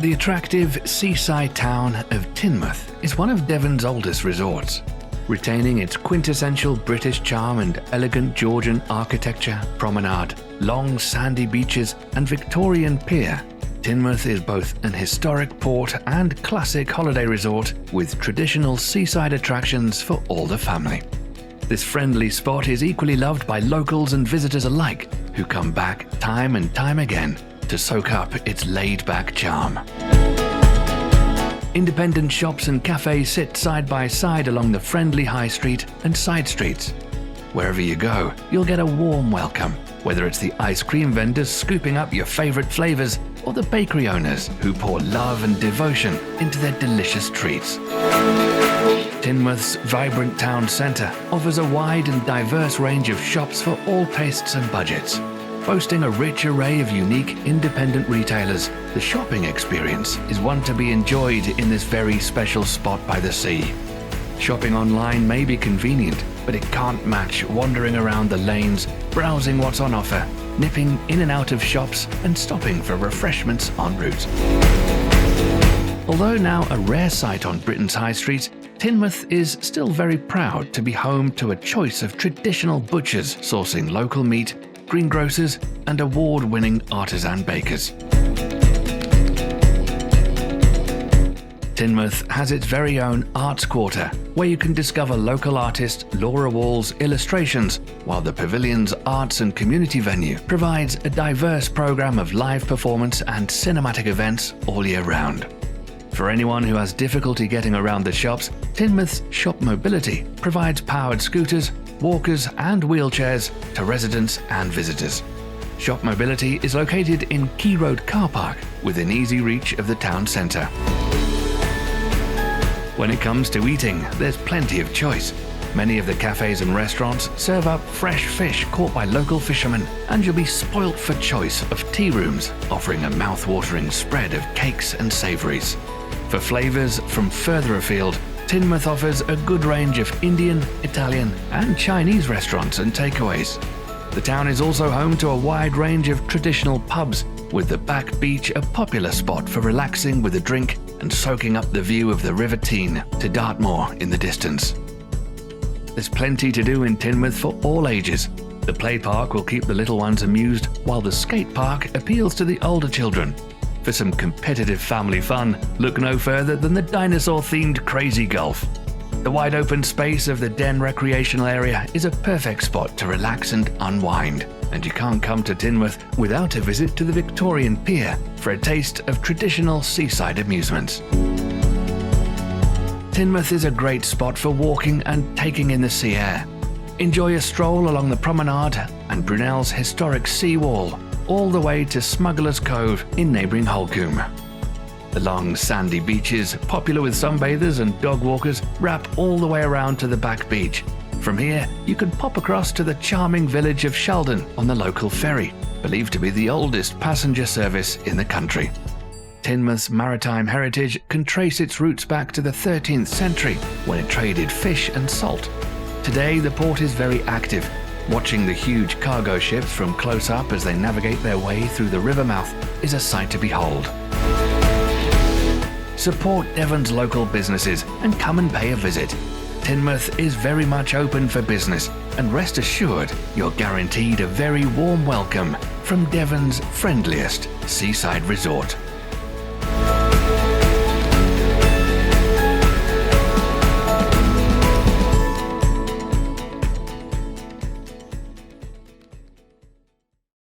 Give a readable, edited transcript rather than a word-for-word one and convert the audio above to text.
The attractive seaside town of Teignmouth is one of Devon's oldest resorts. Retaining its quintessential British charm and elegant Georgian architecture, promenade, long sandy beaches and Victorian pier, Teignmouth is both an historic port and classic holiday resort with traditional seaside attractions for all the family. This friendly spot is equally loved by locals and visitors alike, who come back time and time again to soak up its laid-back charm. Independent shops and cafes sit side by side along the friendly high street and side streets. Wherever you go, you'll get a warm welcome, whether it's the ice cream vendors scooping up your favorite flavors or the bakery owners who pour love and devotion into their delicious treats. Teignmouth's vibrant town centre offers a wide and diverse range of shops for all tastes and budgets. Boasting a rich array of unique independent retailers, the shopping experience is one to be enjoyed in this very special spot by the sea. Shopping online may be convenient, but it can't match wandering around the lanes, browsing what's on offer, nipping in and out of shops and stopping for refreshments en route. Although now a rare sight on Britain's high streets, Teignmouth is still very proud to be home to a choice of traditional butchers sourcing local meat, greengrocers and award-winning artisan bakers. Teignmouth has its very own arts quarter, where you can discover local artist Laura Wall's illustrations, while the pavilion's arts and community venue provides a diverse program of live performance and cinematic events all year round. For anyone who has difficulty getting around the shops, Teignmouth's Shop Mobility provides powered scooters, walkers and wheelchairs to residents and visitors. Shop Mobility is located in Key Road Car Park within easy reach of the town centre. When it comes to eating, there's plenty of choice. Many of the cafes and restaurants serve up fresh fish caught by local fishermen, and you'll be spoilt for choice of tea rooms offering a mouth-watering spread of cakes and savouries. For flavours from further afield, Teignmouth offers a good range of Indian, Italian and Chinese restaurants and takeaways. The town is also home to a wide range of traditional pubs, with the Back Beach a popular spot for relaxing with a drink and soaking up the view of the River Teign to Dartmoor in the distance. There's plenty to do in Teignmouth for all ages. The play park will keep the little ones amused, while the skate park appeals to the older children. For some competitive family fun, look no further than the dinosaur-themed Crazy Golf. The wide open space of the Den recreational area is a perfect spot to relax and unwind, and you can't come to Teignmouth without a visit to the Victorian pier for a taste of traditional seaside amusements. Teignmouth is a great spot for walking and taking in the sea air. Enjoy a stroll along the promenade and Brunel's historic sea wall, all the way to Smuggler's Cove in neighbouring Holcombe. The long sandy beaches, popular with sunbathers and dog walkers, wrap all the way around to the Back Beach. From here, you can pop across to the charming village of Sheldon on the local ferry, believed to be the oldest passenger service in the country. Teignmouth's maritime heritage can trace its roots back to the 13th century, when it traded fish and salt. Today, the port is very active. Watching the huge cargo ships from close up as they navigate their way through the river mouth is a sight to behold. Support Devon's local businesses and come and pay a visit. Teignmouth is very much open for business, and rest assured you're guaranteed a very warm welcome from Devon's friendliest seaside resort.